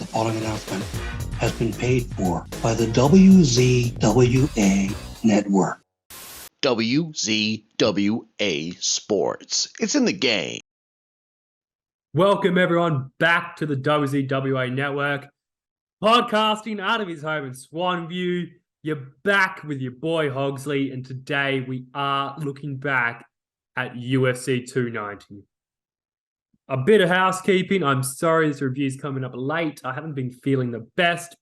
The following announcement has been paid for by the WZWA Network. WZWA Sports. It's in the game. Welcome everyone back to the WZWA Network. Podcasting out of his home in Swanview. You're back with your boy Hogsley, and today we are looking back at UFC 290. A bit of housekeeping. I'm sorry this review's coming up late. I haven't been feeling the best,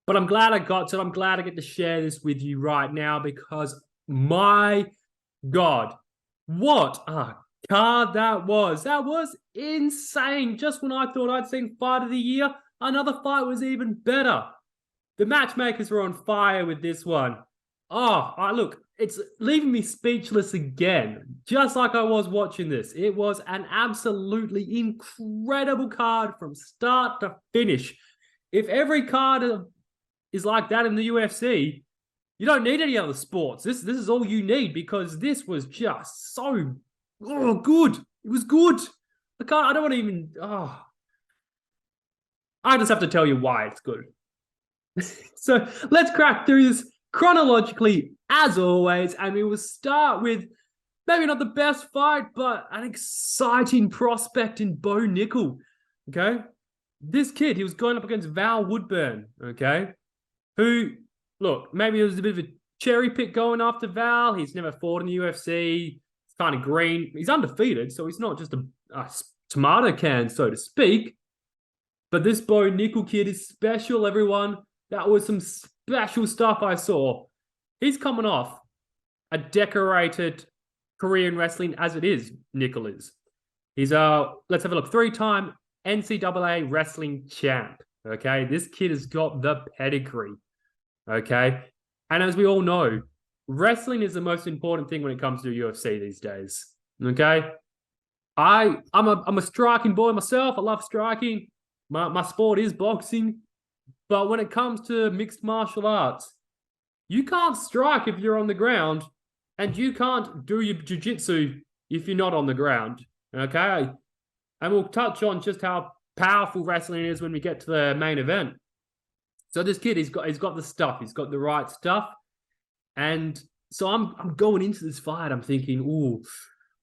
but I'm glad I got to it. I'm glad I get to share this with you right now because my God, what a card that was. That was insane. Just when I thought I'd seen fight of the year, another fight was even better. The matchmakers were on fire with this one. Look, it's leaving me speechless again, just like I was watching this. It was an absolutely incredible card from start to finish. If every card is like that in the UFC, you don't need any other sports. This is all you need because this was just so good. It was good. I don't want to even... I just have to tell you why it's good. So let's crack through this chronologically, as always, and we will start with maybe not the best fight, but an exciting prospect in Bo Nickal, okay? This kid, he was going up against Val Woodburn, okay? Who, look, maybe it was a bit of a cherry pick going after Val. He's never fought in the UFC. He's kind of green. He's undefeated, so he's not just a tomato can, so to speak. But this Bo Nickal kid is special, everyone. That was some special stuff I saw. He's coming off a decorated career in wrestling as it is, Nickal is. He's let's have a look, 3-time NCAA wrestling champ. Okay, this kid has got the pedigree. Okay, and as we all know, wrestling is the most important thing when it comes to UFC these days. Okay, I'm a striking boy myself. I love striking. My sport is boxing. But when it comes to mixed martial arts, you can't strike if you're on the ground, and you can't do your jiu-jitsu if you're not on the ground, okay? And we'll touch on just how powerful wrestling is when we get to the main event. So this kid, he's got the stuff. He's got the right stuff. And so I'm going into this fight, I'm thinking,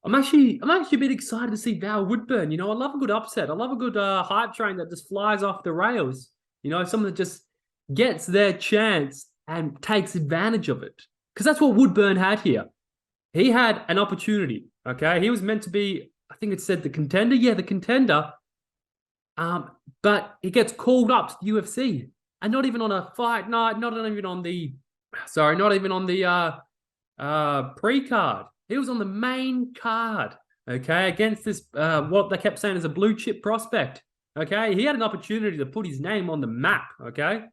I'm actually a bit excited to see Val Woodburn. You know, I love a good upset. I love a good hype train that just flies off the rails. You know, someone that just gets their chance and takes advantage of it. Because that's what Woodburn had here. He had an opportunity, okay? He was meant to be, I think it said the contender. Yeah, the contender. But he gets called up to the UFC. And not even on a fight night, not even on the pre-card. He was on the main card, okay? Against this, what they kept saying is a blue chip prospect. Okay, he had an opportunity to put his name on the map, okay?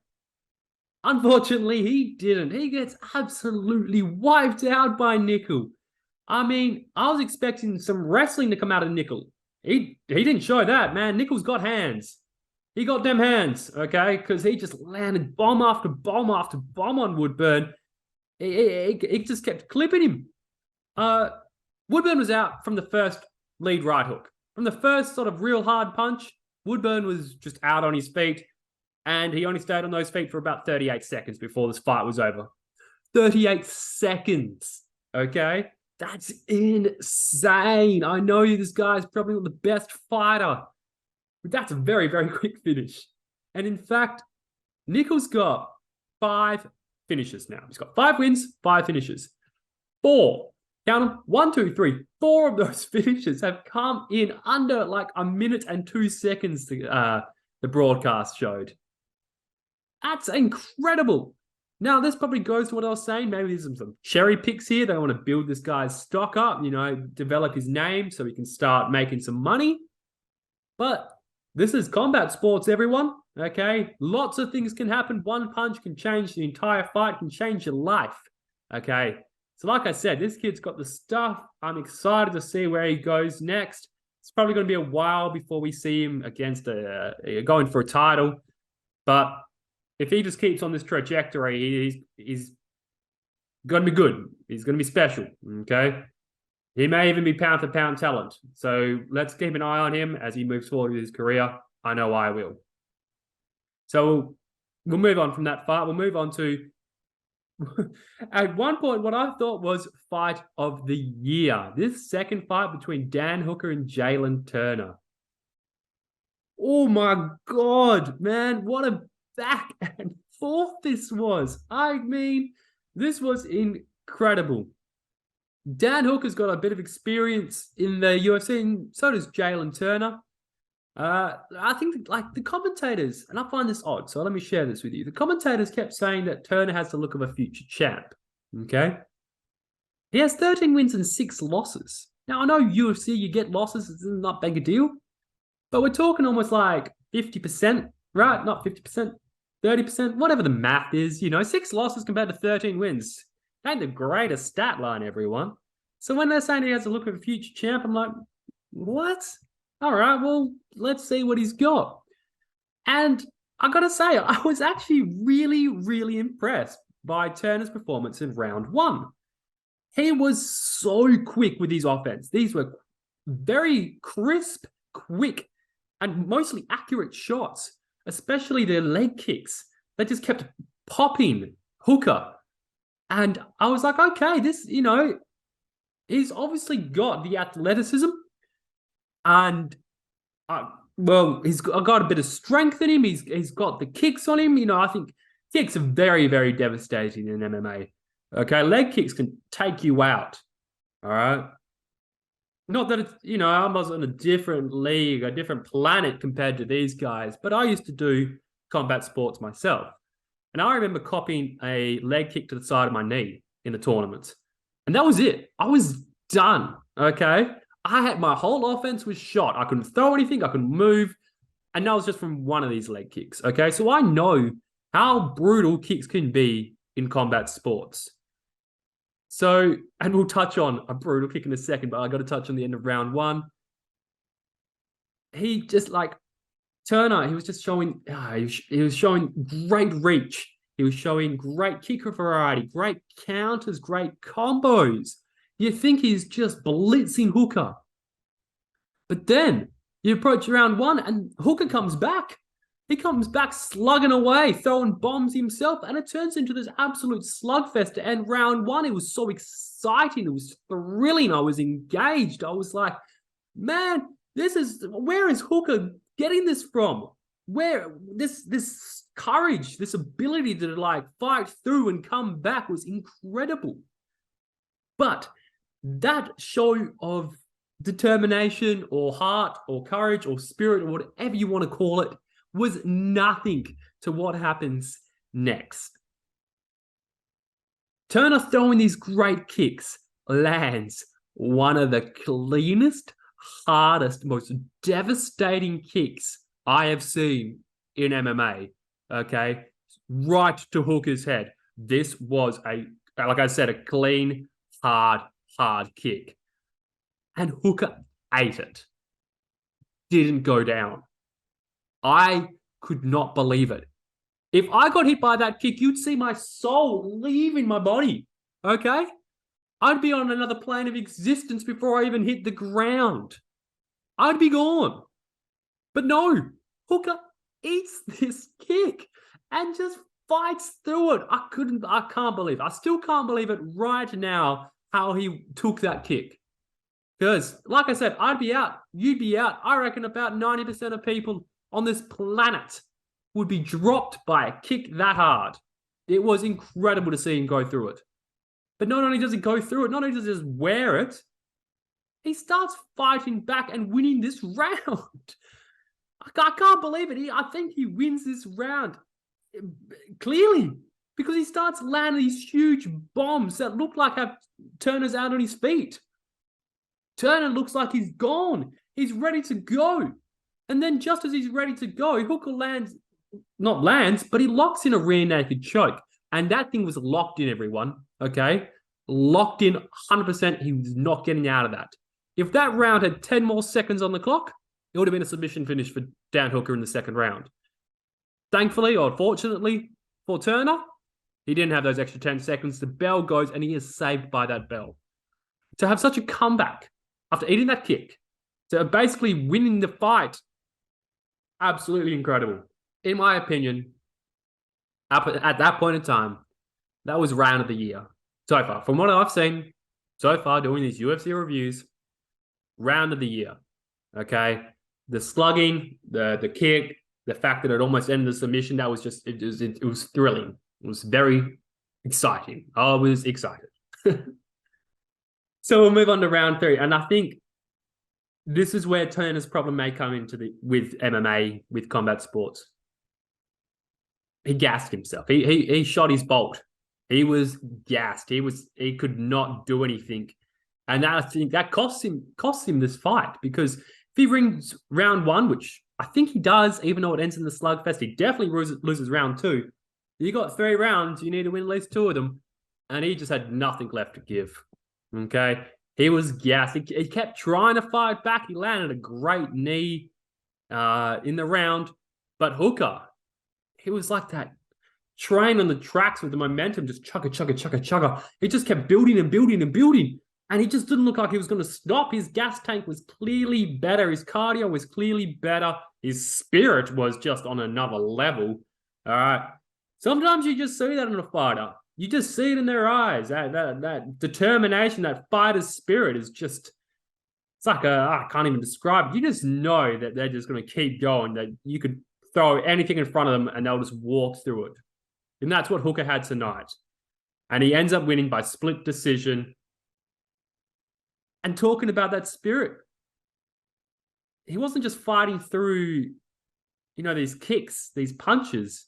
Unfortunately, he didn't. He gets absolutely wiped out by Nickal. I mean, I was expecting some wrestling to come out of Nickal. He didn't show that, man. Nickal's got hands. He got them hands, okay? Because he just landed bomb after bomb after bomb on Woodburn. He just kept clipping him. Woodburn was out from the first lead right hook. From the first sort of real hard punch, Woodburn was just out on his feet, and he only stayed on those feet for about 38 seconds before this fight was over. 38 seconds, okay? That's insane. I know this guy's probably not the best fighter, but that's a very, very quick finish. And in fact, Nickal's got 5 finishes now. He's got 5 wins, 5 finishes. 4. Count them. 1, 2, 3. 4 of those finishes have come in under like a minute and 2 seconds. The broadcast showed. That's incredible. Now, this probably goes to what I was saying. Maybe there's some cherry picks here. They want to build this guy's stock up, you know, develop his name so he can start making some money. But this is combat sports, everyone. Okay? Lots of things can happen. One punch can change the entire fight, can change your life. Okay? So like I said, this kid's got the stuff. I'm excited to see where he goes next. It's probably going to be a while before we see him against going for a title. But if he just keeps on this trajectory, he's going to be good. He's going to be special, okay? He may even be pound-for-pound talent. So let's keep an eye on him as he moves forward with his career. I know I will. So we'll move on from that fight. We'll move on to, at one point, what I thought was fight of the year. This second fight between Dan Hooker and Jalen Turner. Oh my God, man. What a back and forth this was. I mean, this was incredible. Dan Hooker's got a bit of experience in the UFC, and so does Jalen Turner. I think like the commentators, and I find this odd, so let me share this with you. The commentators kept saying that Turner has the look of a future champ. Okay. He has 13 wins and 6 losses. Now, I know UFC, you get losses, it's not big a deal, but we're talking almost like 50%, right? Not 50%, 30%, whatever the math is, 6 losses compared to 13 wins. Ain't the greatest stat line, everyone. So when they're saying he has the look of a future champ, I'm like, what? All right, well, let's see what he's got. And I got to say, I was actually really, really impressed by Turner's performance in round 1. He was so quick with his offense. These were very crisp, quick, and mostly accurate shots, especially their leg kicks. They just kept popping Hooker. And I was like, okay, this, he's obviously got the athleticism. And, he's got a bit of strength in him. He's got the kicks on him. I think kicks are very, very devastating in MMA. Okay, leg kicks can take you out. All right? Not that it's, I was on a different league, a different planet compared to these guys, but I used to do combat sports myself. And I remember copying a leg kick to the side of my knee in a tournament. And that was it. I was done, okay? My whole offense was shot. I couldn't throw anything. I couldn't move. And that was just from one of these leg kicks, okay? So I know how brutal kicks can be in combat sports. So, and we'll touch on a brutal kick in a second, but I got to touch on the end of round 1. He just Turner, he was just showing, he was showing great reach. He was showing great kicker variety, great counters, great combos. You think he's just blitzing Hooker. But then you approach round 1 and Hooker comes back. He comes back slugging away, throwing bombs himself, and it turns into this absolute slugfest. And round 1, it was so exciting. It was thrilling. I was engaged. I was like, man, where is Hooker getting this from? Where this courage, this ability to fight through and come back was incredible. But that show of determination or heart or courage or spirit or whatever you want to call it was nothing to what happens next. Turner throwing these great kicks lands one of the cleanest, hardest, most devastating kicks I have seen in MMA, okay? Right to Hooker's head. This was like I said, a clean, hard kick. And Hooker ate it. Didn't go down. I could not believe it. If I got hit by that kick, you'd see my soul leaving my body, okay? I'd be on another plane of existence before I even hit the ground. I'd be gone. But no, Hooker eats this kick and just fights through it. I can't believe it. I still can't believe it right now how he took that kick. Because, like I said, I'd be out. You'd be out. I reckon about 90% of people on this planet would be dropped by a kick that hard. It was incredible to see him go through it. But not only does he go through it, not only does he just wear it, he starts fighting back and winning this round. I can't believe it. I think he wins this round clearly because he starts landing these huge bombs that look like Turner's out on his feet. Turner looks like he's gone. He's ready to go. And then just as he's ready to go, Hooker not lands, but he locks in a rear naked choke. And that thing was locked in, everyone, okay? Locked in 100%. He was not getting out of that. If that round had 10 more seconds on the clock, it would have been a submission finish for Dan Hooker in the second round. Thankfully, or fortunately for Turner, he didn't have those extra 10 seconds. The bell goes, and he is saved by that bell. To have such a comeback after eating that kick, to basically winning the fight, absolutely incredible. in my opinion, up at that point in time, that was round of the year so far. From what I've seen so far doing these UFC reviews, round of the year. Okay. The slugging, the kick, the fact that it almost ended the submission, that was just, it was thrilling. It was very exciting. I was excited. So we'll move on to round 3. And I think this is where Turner's problem may come into with MMA, with combat sports. He gassed himself. He shot his bolt. He was gassed. He could not do anything. And that, I think that cost him this fight, because if he rings round 1, which I think he does, even though it ends in the slugfest, he definitely loses round 2. You got 3 rounds, you need to win at least 2 of them. And he just had nothing left to give. Okay? He was gassed. He kept trying to fight back. He landed a great knee in the round. But Hooker, he was like that train on the tracks with the momentum, just chugga, chugga, chugga, chugga. He just kept building and building and building. And he just didn't look like he was going to stop. His gas tank was clearly better. His cardio was clearly better. His spirit was just on another level. All right. Sometimes you just see that in a fighter. You just see it in their eyes. That determination, that fighter's spirit is just, it's like I can't even describe it. You just know that they're just going to keep going, that you could throw anything in front of them and they'll just walk through it. And that's what Hooker had tonight. And he ends up winning by split decision. And talking about that spirit, he wasn't just fighting through, these kicks, these punches.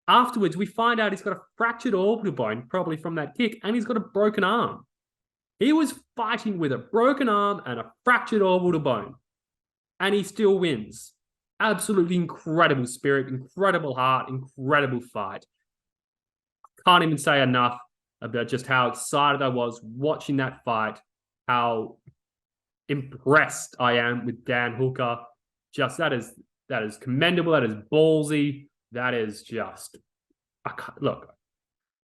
Afterwards, we find out he's got a fractured orbital bone, probably from that kick, and he's got a broken arm. He was fighting with a broken arm and a fractured orbital bone, and he still wins. Absolutely incredible spirit, incredible heart, incredible fight. Can't even say enough about just how excited I was watching that fight, how impressed I am with Dan Hooker. Just that is commendable, that is ballsy. That is just, look,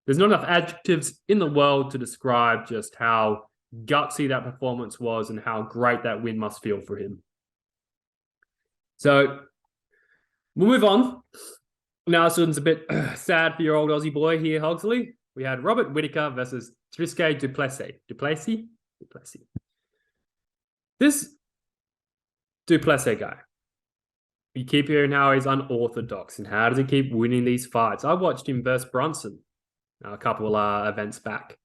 there's not enough adjectives in the world to describe just how gutsy that performance was and how great that win must feel for him. So we'll move on. Now, this one's a bit sad for your old Aussie boy here, Hogsley. We had Robert Whittaker versus Tristan Duplessis. This Duplessis guy, you keep hearing how he's unorthodox and how does he keep winning these fights. I watched him versus Brunson a couple events back,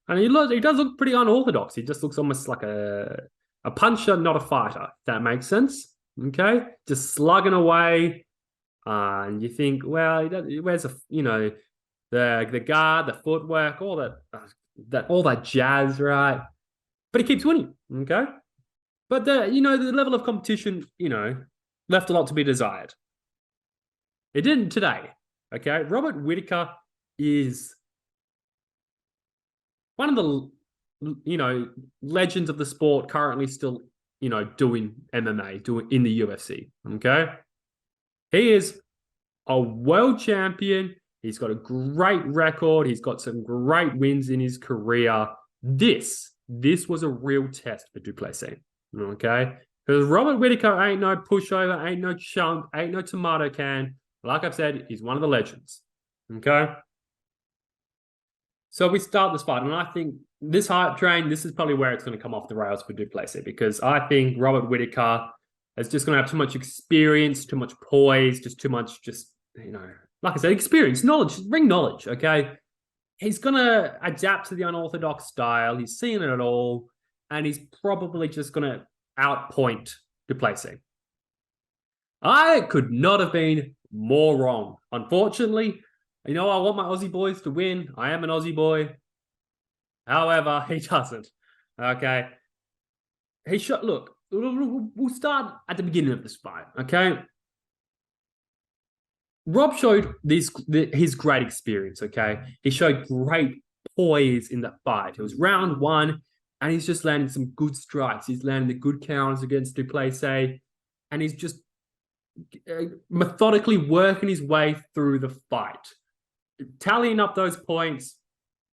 and he does look pretty unorthodox. He just looks almost like a puncher, not a fighter, if that makes sense. Okay? Just slugging away. And you think, well, where's the guard, the footwork, all that jazz, right? But he keeps winning, okay? But the level of competition, left a lot to be desired. It didn't today, okay? Robert Whittaker is one of the, legends of the sport currently still, doing MMA, doing in the UFC, okay? He is a world champion. He's got a great record. He's got some great wins in his career. This was a real test for Duplessis, okay? Because Robert Whittaker ain't no pushover, ain't no chump, ain't no tomato can. Like I've said, he's one of the legends, okay? So we start this fight, and I think this hype train, this is probably where it's going to come off the rails for Duplessis, because I think Robert Whittaker is just going to have too much experience, too much poise, just too much, like I said, experience, knowledge, ring knowledge, okay? He's going to adapt to the unorthodox style. He's seen it all, and he's probably just going to outpoint Duplessis. I could not have been more wrong. Unfortunately, I want my Aussie boys to win. I am an Aussie boy. However, he doesn't, okay? Look, we'll start at the beginning of this fight, okay? Rob showed his great experience, okay? He showed great poise in that fight. It was round 1, and he's just landing some good strikes. He's landing the good counters against Duplessis, and he's just methodically working his way through the fight, tallying up those points,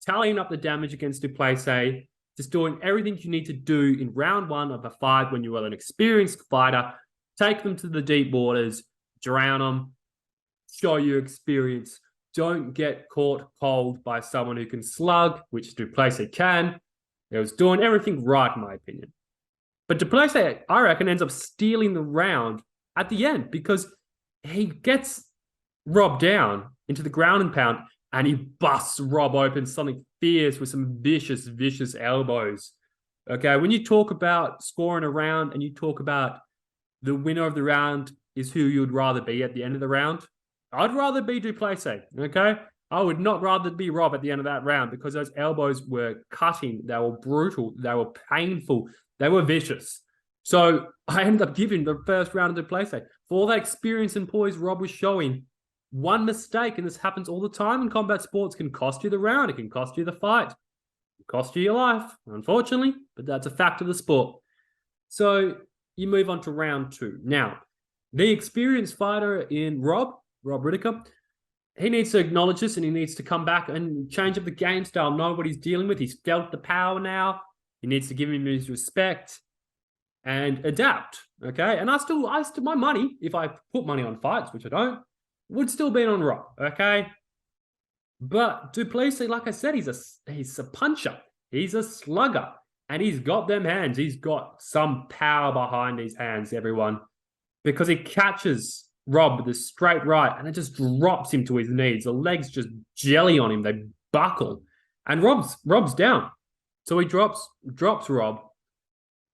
tallying up the damage against Duplessis, just doing everything you need to do in round 1 of a fight when you are an experienced fighter. Take them to the deep waters, drown them, show your experience. Don't get caught cold by someone who can slug, which Duplessis can. He was doing everything right, in my opinion. But Duplessis, I reckon, ends up stealing the round at the end because he gets Rob down into the ground and pound, and he busts Rob open, something fierce with some vicious, vicious elbows. Okay, when you talk about scoring a round and you talk about the winner of the round is who you'd rather be at the end of the round, I'd rather be Duplessis, okay? I would not rather be Rob at the end of that round because those elbows were cutting, they were brutal, they were painful, they were vicious. So I ended up giving the first round to Duplessis. For all that experience and poise Rob was showing, one mistake, and this happens all the time in combat sports, can cost you the round. It can cost you the fight. It can cost you your life, unfortunately, but that's a fact of the sport. So you move on to round 2. Now, the experienced fighter in Rob Whittaker, he needs to acknowledge this and he needs to come back and change up the game style, know what he's dealing with. He's felt the power now. He needs to give him his respect and adapt, okay? And I still, my money, if I put money on fights, which I don't, would still be on Rob, okay? But Duplessis, like I said, he's a puncher. He's a slugger. And he's got them hands. He's got some power behind his hands, everyone. Because he catches Rob with a straight right and it just drops him to his knees. The legs just jelly on him. They buckle. And Rob's down. So he drops Rob.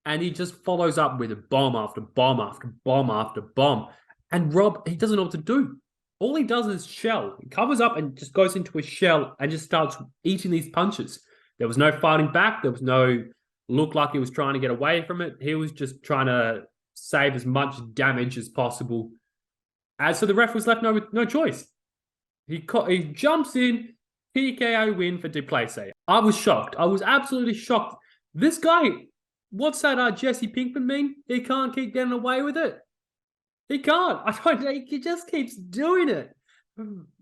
And he just follows up with a bomb after bomb after bomb after bomb. And Rob, he doesn't know what to do. All he does is shell. He covers up and just goes into a shell and just starts eating these punches. There was no fighting back. There was no look like he was trying to get away from it. He was just trying to save as much damage as possible. And so the ref was left no choice. He jumps in, TKO win for Duplessis. I was shocked. I was absolutely shocked. This guy, what's that Jesse Pinkman mean? He can't keep getting away with it. He can't. He just keeps doing it.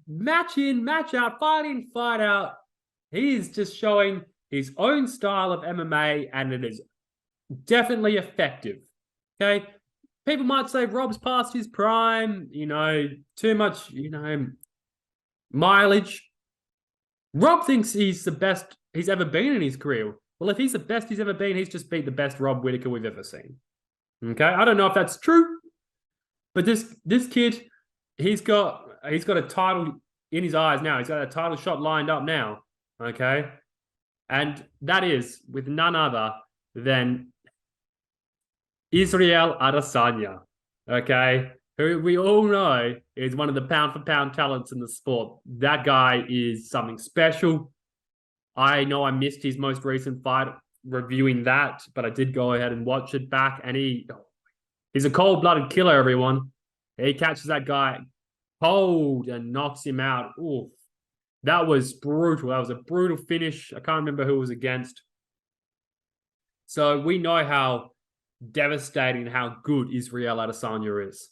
Match in, match out, fight in, fight out. He's just showing his own style of MMA, and it is definitely effective. Okay? People might say Rob's past his prime, too much, mileage. Rob thinks he's the best he's ever been in his career. Well, if he's the best he's ever been, he's just beat the best Rob Whittaker we've ever seen. Okay? I don't know if that's true. But this kid, he's got a title in his eyes now. He's got a title shot lined up now, okay? And that is with none other than Israel Adesanya, okay? Who we all know is one of the pound-for-pound talents in the sport. That guy is something special. I know I missed his most recent fight reviewing that, but I did go ahead and watch it back, and he's a cold-blooded killer, everyone. He catches that guy cold and knocks him out. Ooh, that was brutal. That was a brutal finish. I can't remember who it was against. So we know how devastating, how good Israel Adesanya is.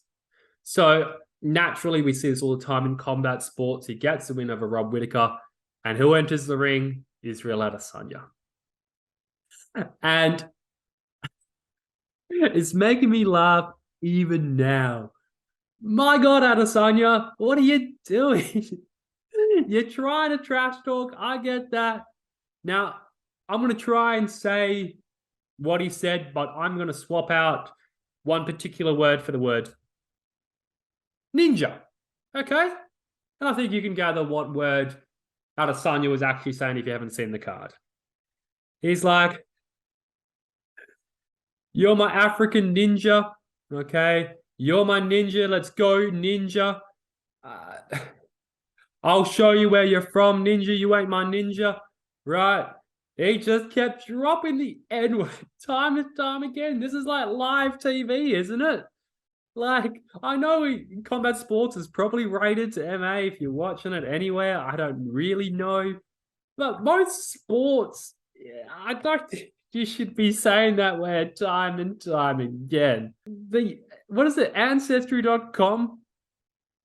So naturally, we see this all the time in combat sports. He gets the win over Rob Whittaker. And who enters the ring? Israel Adesanya. And it's making me laugh even now. My God, Adesanya, what are you doing? You're trying to trash talk. I get that. Now, I'm going to try and say what he said, but I'm going to swap out one particular word for the word ninja. Okay? And I think you can gather what word Adesanya was actually saying if you haven't seen the card. He's like, you're my African ninja, okay? You're my ninja. Let's go, ninja. I'll show you where you're from, ninja. You ain't my ninja, right? He just kept dropping the N-word time and time again. This is like live TV, isn't it? Like, I know combat sports is probably rated to MA if you're watching it anywhere. I don't really know. But most sports, I don't think you should be saying that word time and time again. What is it? Ancestry.com?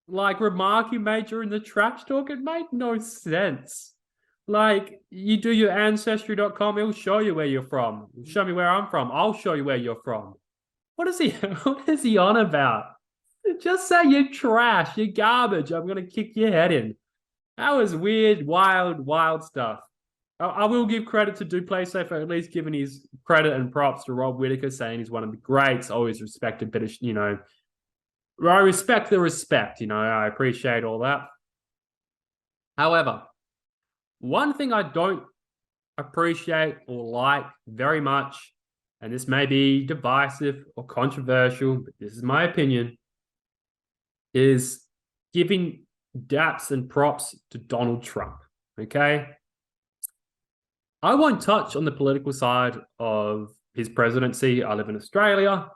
Like, remark you made during the trash talk? It made no sense. Like, you do your Ancestry.com, it'll show you where you're from. Show me where I'm from. I'll show you where you're from. What is he on about? Just say you're trash, you're garbage. I'm gonna kick your head in. That was weird, wild stuff. I will give credit to Duplessis for at least giving his credit and props to Rob Whittaker, saying he's one of the greats. Always respected, but I respect the respect. I appreciate all that. However, one thing I don't appreciate or like very much, and this may be divisive or controversial, but this is my opinion, is giving daps and props to Donald Trump. Okay? I won't touch on the political side of his presidency. I live in Australia.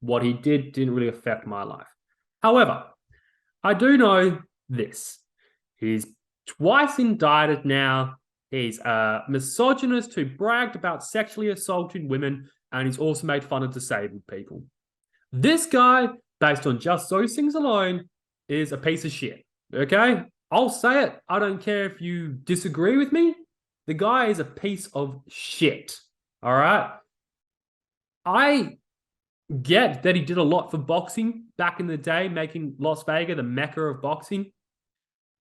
What he didn't really affect my life. However, I do know this. He's twice indicted now. He's a misogynist who bragged about sexually assaulting women, and he's also made fun of disabled people. This guy, based on just those things alone, is a piece of shit. Okay? I'll say it. I don't care if you disagree with me. The guy is a piece of shit. All right? I get that he did a lot for boxing back in the day, making Las Vegas the mecca of boxing.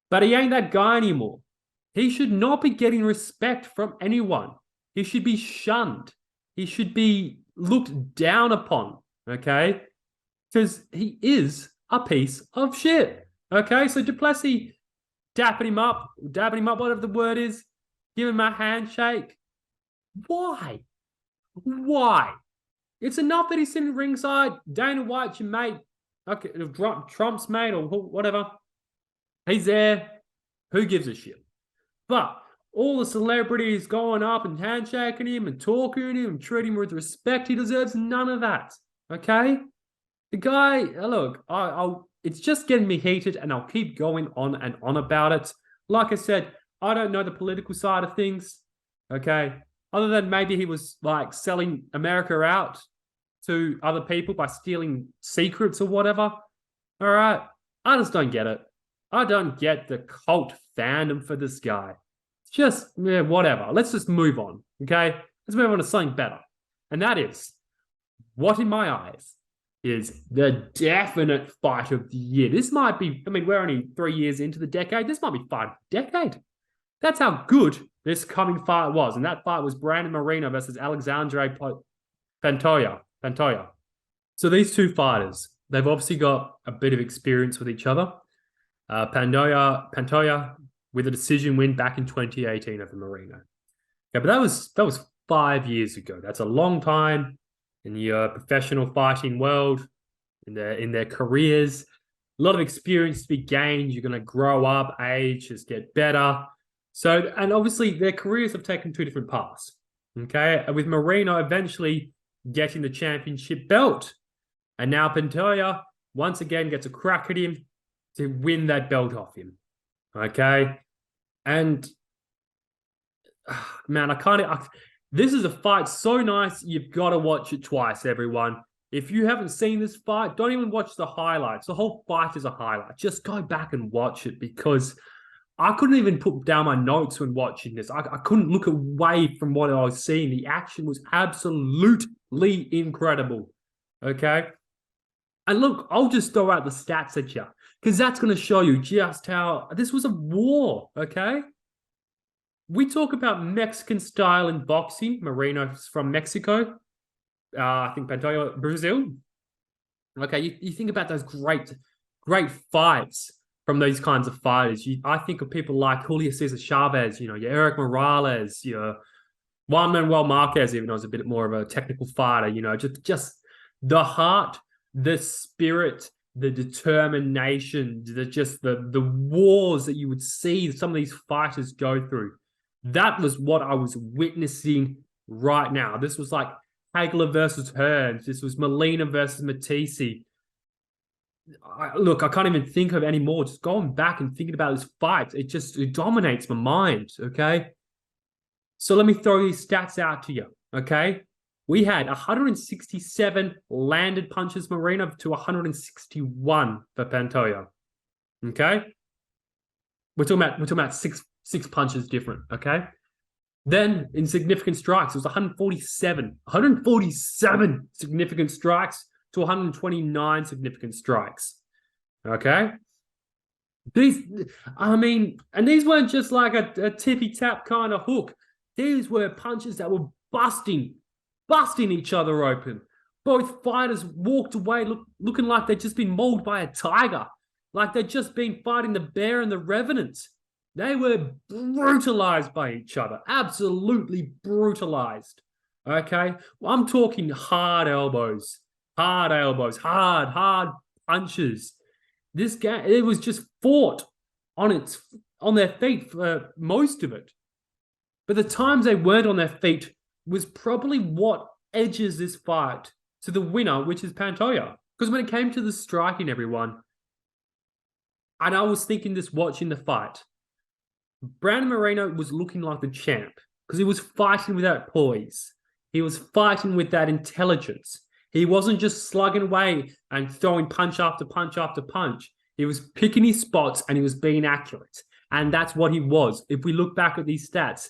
But he ain't that guy anymore. He should not be getting respect from anyone. He should be shunned. He should be looked down upon, okay? Because he is a piece of shit, okay? So Duplessis dapping him up, whatever the word is, give him a handshake. Why? Why? It's enough that he's sitting ringside. Dana White's your mate. Okay, Trump's mate or whatever. He's there. Who gives a shit? But all the celebrities going up and handshaking him and talking to him and treating him with respect, he deserves none of that. Okay? The guy, look, it's just getting me heated, and I'll keep going on and on about it. Like I said, I don't know the political side of things. Okay? Other than maybe he was like selling America out to other people by stealing secrets or whatever. All right. I just don't get it. I don't get the cult fandom for this guy. It's just, whatever. Let's just move on. Okay. Let's move on to something better. And that is what, in my eyes, is the definite fight of the year. This might be, we're only 3 years into the decade. This might be fight of the decade. That's how good this coming fight was. And that fight was Brandon Moreno versus Alexandre Pantoja. So these two fighters, they've obviously got a bit of experience with each other. Pantoja with a decision win back in 2018 over Moreno. Yeah, but that was 5 years ago. That's a long time in the professional fighting world, in their careers. A lot of experience to be gained. You're going to grow up, age, just get better. So, and obviously their careers have taken two different paths. Okay, with Moreno eventually getting the championship belt, and now Pantoja once again gets a crack at him to win that belt off him. Okay, and man, this is a fight so nice. You've got to watch it twice, everyone. If you haven't seen this fight, don't even watch the highlights. The whole fight is a highlight. Just go back and watch it, because I couldn't even put down my notes when watching this. I couldn't look away from what I was seeing. The action was absolutely incredible. Okay? And look, I'll just throw out the stats at you, because that's going to show you just how this was a war. Okay? We talk about Mexican style in boxing. Moreno's from Mexico. I think Pantoja, Brazil. Okay, you think about those great fights from these kinds of fighters. I think of people like Julio Cesar Chavez, your Eric Morales, your Juan Manuel Marquez, even though he's a bit more of a technical fighter, just the heart, the spirit, the determination, the wars that you would see some of these fighters go through. That was what I was witnessing right now. This was like Hagler versus Hearns. This was Molina versus Matisse. Look, I can't even think of any more. Just going back and thinking about this fight, it dominates my mind, okay? So let me throw these stats out to you, okay? We had 167 landed punches, Moreno, to 161 for Pantoja, okay? We're talking about six punches different, okay? Then in significant strikes, it was 147 significant strikes to 129 significant strikes. Okay? And these weren't just like a tippy-tap kind of hook. These were punches that were busting each other open. Both fighters walked away looking like they'd just been mauled by a tiger, like they'd just been fighting the bear and the revenant. They were brutalized by each other, absolutely brutalized. Okay? Well, I'm talking hard elbows, hard punches. This game, it was just fought on their feet for most of it. But the times they weren't on their feet was probably what edges this fight to the winner, which is Pantoja. Because when it came to the striking, everyone, and I was thinking this watching the fight, Brandon Moreno was looking like the champ because he was fighting with that poise. He was fighting with that intelligence. He wasn't just slugging away and throwing punch after punch after punch. He was picking his spots and he was being accurate. And that's what he was. If we look back at these stats,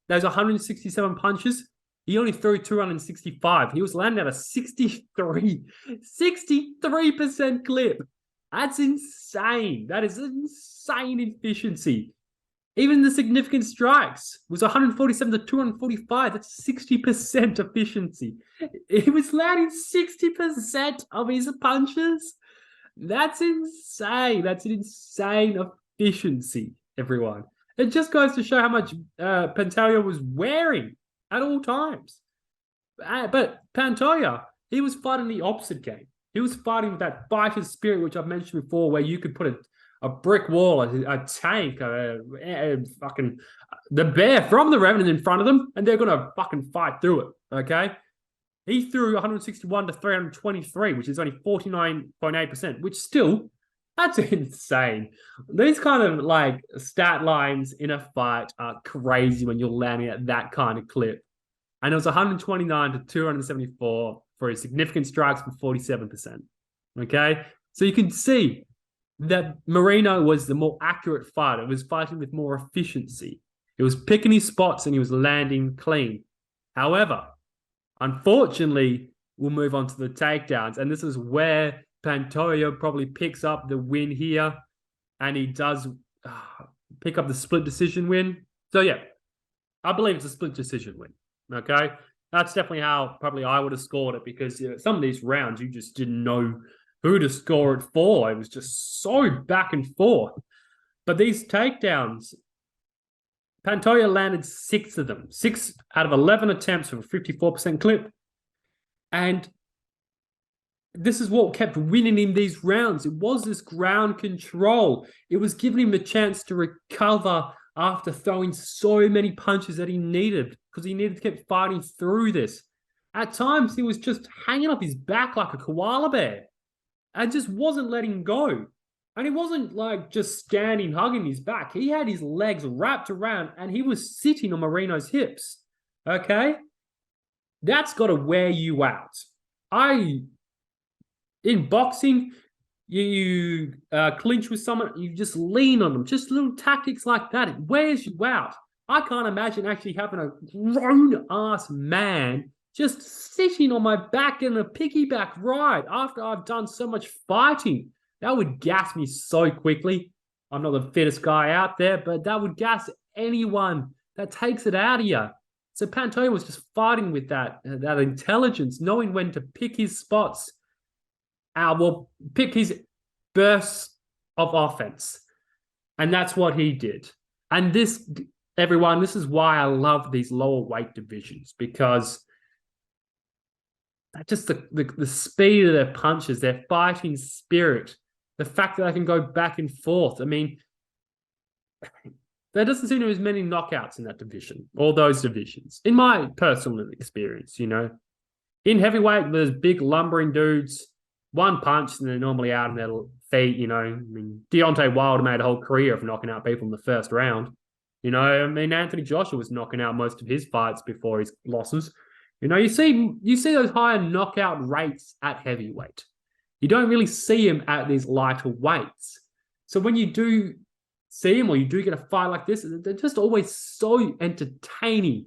there's 167 punches. He only threw 265. He was landing at a 63% clip. That's insane. That is insane efficiency. Even the significant strikes was 147 to 245. That's 60% efficiency. He was landing 60% of his punches. That's insane. That's an insane efficiency, everyone. It just goes to show how much Pantoja was wearing at all times. But Pantoja, he was fighting the opposite game. He was fighting with that fighter's spirit, which I've mentioned before, where you could put a brick wall, a tank, fucking the bear from the Revenant in front of them, and they're going to fucking fight through it, okay? He threw 161 to 323, which is only 49.8%, which still, that's insane. These kind of like stat lines in a fight are crazy when you're landing at that kind of clip. And it was 129 to 274 for his significant strikes for 47%, okay? So you can see that Moreno was the more accurate fighter. He was fighting with more efficiency. He was picking his spots and he was landing clean. However, unfortunately, we'll move on to the takedowns. And this is where Pantoja probably picks up the win here. And he does pick up the split decision win. So yeah, I believe it's a split decision win. Okay? That's definitely how probably I would have scored it, because some of these rounds you just didn't know who to score it for. It was just so back and forth. But these takedowns, Pantoja landed 6 of them. 6 out of 11 attempts for a 54% clip. And this is what kept winning him these rounds. It was this ground control. It was giving him the chance to recover after throwing so many punches that he needed, because he needed to keep fighting through this. At times, he was just hanging off his back like a koala bear and just wasn't letting go. And he wasn't like just standing, hugging his back. He had his legs wrapped around and he was sitting on Moreno's hips. Okay? That's got to wear you out. In boxing, you clinch with someone, you just lean on them. Just little tactics like that. It wears you out. I can't imagine actually having a grown-ass man just sitting on my back in a piggyback ride after I've done so much fighting. That would gas me so quickly. I'm not the fittest guy out there, but that would gas anyone that takes it out of you. So Pantoja was just fighting with that intelligence, knowing when to pick his spots. Pick his bursts of offense. And that's what he did. And this, everyone, this is why I love these lower weight divisions, because just the speed of their punches, their fighting spirit, the fact that they can go back and forth. I mean, there doesn't seem to be as many knockouts in that division, or those divisions, in my personal experience, In heavyweight, there's big lumbering dudes, one punch, and they're normally out on their feet, I mean, Deontay Wilder made a whole career of knocking out people in the first round. Anthony Joshua was knocking out most of his fights before his losses. You see those higher knockout rates at heavyweight. You don't really see him at these lighter weights. So when you do see him, or you do get a fight like this, they're just always so entertaining.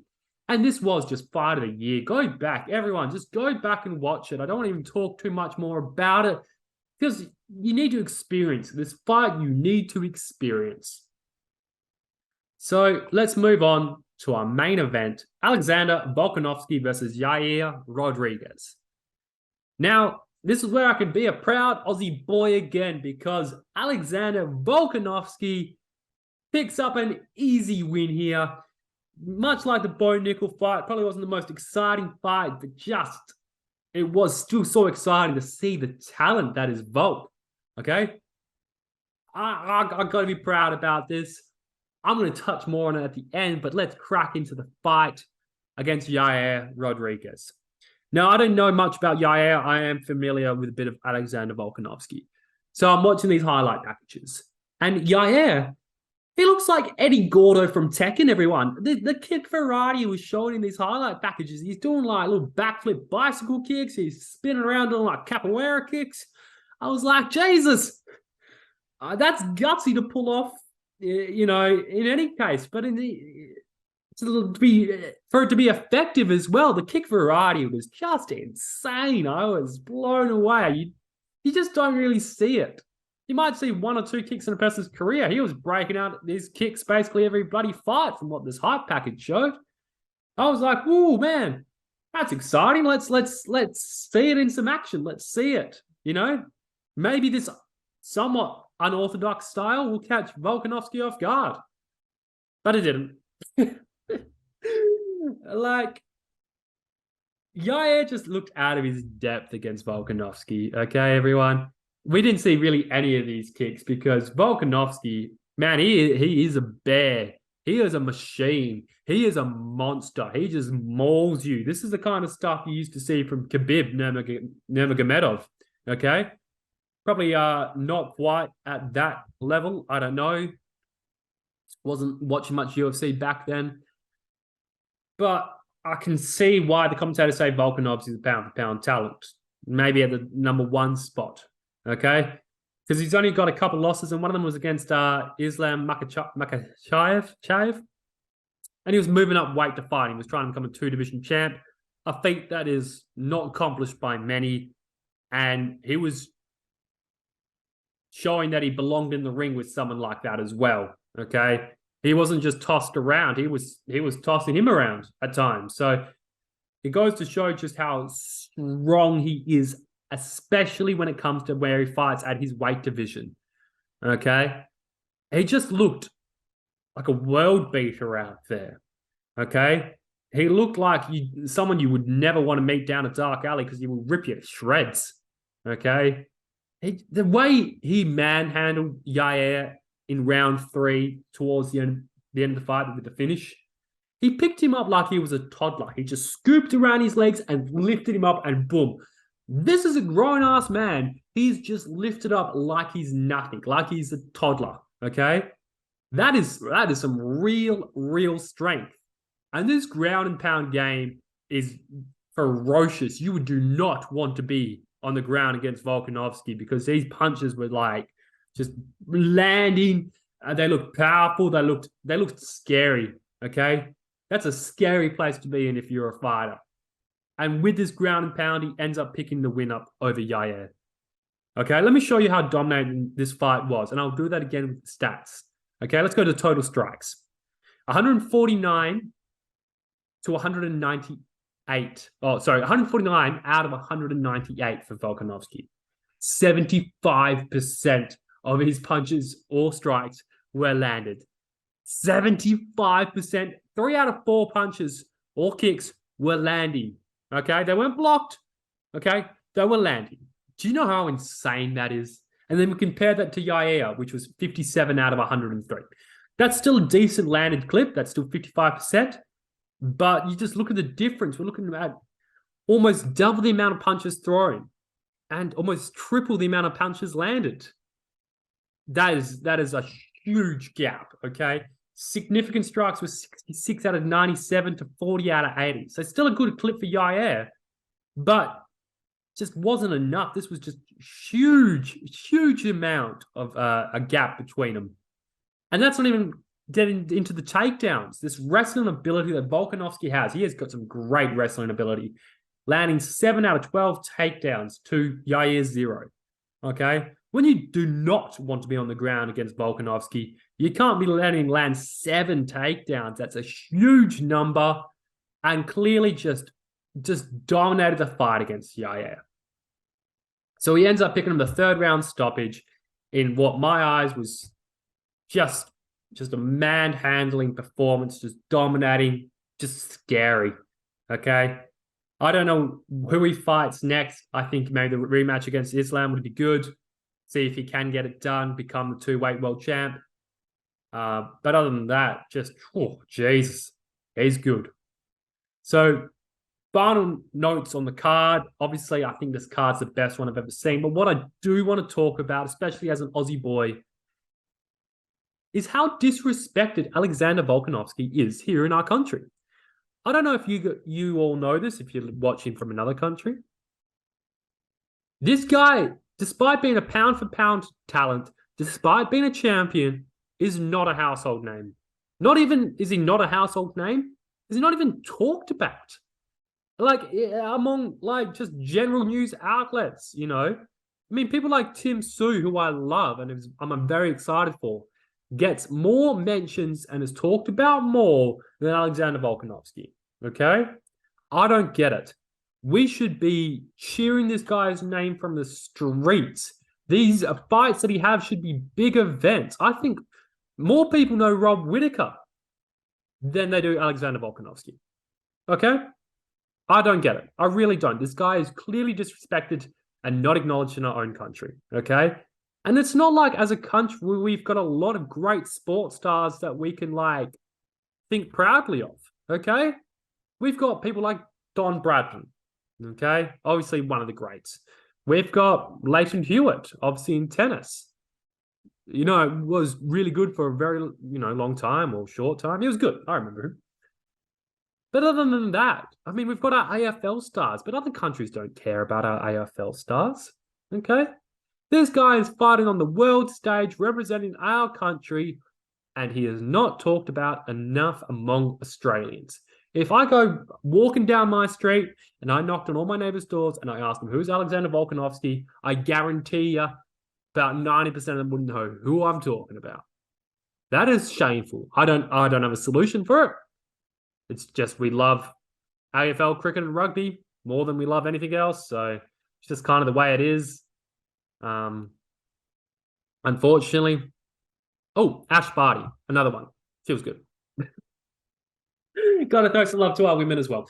And this was just fight of the year. Go back, everyone, just go back and watch it. I don't want to even talk too much more about it, because you need to experience this fight. You need to experience. So let's move on to our main event, Alexander Volkanovski versus Yair Rodríguez. Now, this is where I can be a proud Aussie boy again, because Alexander Volkanovski picks up an easy win here. Much like the Bo Nickel fight, probably wasn't the most exciting fight, but it was still so exciting to see the talent that is Volk. Okay? I got to be proud about this. I'm going to touch more on it at the end, but let's crack into the fight against Yair Rodríguez. Now, I don't know much about Yair. I am familiar with a bit of Alexander Volkanovski. So I'm watching these highlight packages. And Yair, he looks like Eddie Gordo from Tekken, everyone. The kick variety was shown in these highlight packages. He's doing like little backflip bicycle kicks. He's spinning around doing like capoeira kicks. I was like, Jesus, that's gutsy to pull off, you know, in any case. But for it to be effective as well, the kick variety was just insane. I was blown away. You just don't really see it. You might see one or two kicks in a person's career. He was breaking out these kicks basically every bloody fight from what this hype package showed. I was like, "Whoa, man, that's exciting. Let's see it in some action. Let's see it. You know, maybe this somewhat unorthodox style will catch Volkanovski off guard." But it didn't. Like, Yair just looked out of his depth against Volkanovski. Okay, everyone. We didn't see really any of these kicks because Volkanovski, man, he is a bear. He is a machine. He is a monster. He just mauls you. This is the kind of stuff you used to see from Khabib Nurmagomedov. Okay, probably not quite at that level. I don't know. Wasn't watching much UFC back then, but I can see why the commentators say Volkanovski is a pound-for-pound talent. Maybe at the #1 spot. Okay, because he's only got a couple losses, and one of them was against Islam Makhachev, and he was moving up weight to fight. He was trying to become a 2-division champ, a feat that is not accomplished by many, and he was showing that he belonged in the ring with someone like that as well. Okay, he wasn't just tossed around; he was tossing him around at times. So it goes to show just how strong he is, especially when it comes to where he fights at his weight division. Okay? He just looked like a world beater out there. Okay? He looked like someone you would never want to meet down a dark alley because he will rip you to shreds. Okay? The way he manhandled Yair in round 3 towards the end of the fight with the finish, he picked him up like he was a toddler. He just scooped around his legs and lifted him up, and boom. This is a grown-ass man. He's just lifted up like he's nothing, like he's a toddler, okay? That is some real strength. And this ground and pound game is ferocious. You do not want to be on the ground against Volkanovski because these punches were like just landing. They looked powerful. They looked scary, okay? That's a scary place to be in if you're a fighter. And with this ground and pound, he ends up picking the win up over Yair. Okay, let me show you how dominating this fight was. And I'll do that again with the stats. Okay, let's go to total strikes. 149 to 198. 149 out of 198 for Volkanovski. 75% of his punches or strikes were landed. 75%. 3 out of 4 punches or kicks were landing. Okay, they weren't blocked. Okay, they were landing. Do you know how insane that is? And then we compare that to Yair, which was 57 out of 103. That's still a decent landed clip. That's still 55%. But you just look at the difference. We're looking at almost double the amount of punches thrown and almost triple the amount of punches landed. That is a huge gap, okay? Significant strikes were 66 out of 97 to 40 out of 80. So still a good clip for Yair, but just wasn't enough. This was just huge amount of a gap between them. And that's not even getting into the takedowns. This wrestling ability that Volkanovski has. He has got some great wrestling ability. Landing 7 out of 12 takedowns to Yair's 0. Okay? when you do not want to be on the ground against Volkanovski, you can't be letting him land 7 takedowns. That's a huge number, and clearly just dominated the fight against Yair. So he ends up picking him the 3rd round stoppage in what my eyes was just a manhandling performance, just dominating, just scary. Okay. I don't know who he fights next. I think maybe the rematch against Islam would be good. See if he can get it done, become the 2-weight world champ. But other than that, just, oh, Jesus, he's good. So final notes on the card. Obviously, I think this card's the best one I've ever seen. But what I do want to talk about, especially as an Aussie boy, is how disrespected Alexander Volkanovski is here in our country. I don't know if you all know this, if you're watching from another country. This guy, despite being a pound-for-pound talent, despite being a champion, is not a household name. Not even, is he not a household name? Is he not even talked about? Like, among, like, just general news outlets, you know? I mean, people like Tim Su, who I love and I'm very excited for, gets more mentions and is talked about more than Alexander Volkanovski, okay? I don't get it. We should be cheering this guy's name from the streets. These fights that he has should be big events. I think more people know Rob Whittaker than they do Alexander Volkanovski, okay? I don't get it. I really don't. This guy is clearly disrespected and not acknowledged in our own country, okay? And it's not like as a country, we've got a lot of great sports stars that we can, like, think proudly of, okay? We've got people like Don Bradman, okay? Obviously one of the greats. We've got Leighton Hewitt, obviously in tennis. You know, was really good for a very, long time or short time. He was good. I remember him. But other than that, I mean, we've got our AFL stars, but other countries don't care about our AFL stars, okay? This guy is fighting on the world stage, representing our country, and he is not talked about enough among Australians. If I go walking down my street and I knocked on all my neighbors' doors and I asked them, who's Alexander Volkanovski? I guarantee you about 90% of them wouldn't know who I'm talking about. That is shameful. I don't have a solution for it. It's just we love AFL, cricket, and rugby more than we love anything else. So it's just kind of the way it is. Unfortunately. Oh, Ash Barty, another one. Feels good. Gotta throw some love to our women as well.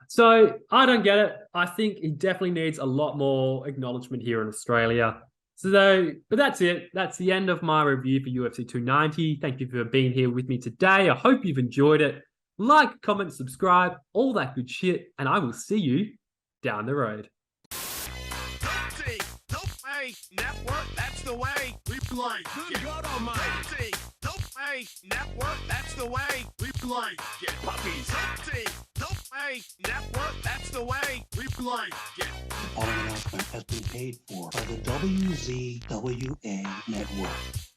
So I don't get it. I think he definitely needs a lot more acknowledgement here in Australia. So, but that's it. That's the end of my review for UFC 290. Thank you for being here with me today. I hope you've enjoyed it. Like, comment, subscribe, all that good shit, and I will see you down the road. Network, that's the way we play. Good God Almighty. Network, that's the way we play. Get puppies. Network, that's the way we play. Get. The following announcement has been paid for by the WZWA Network.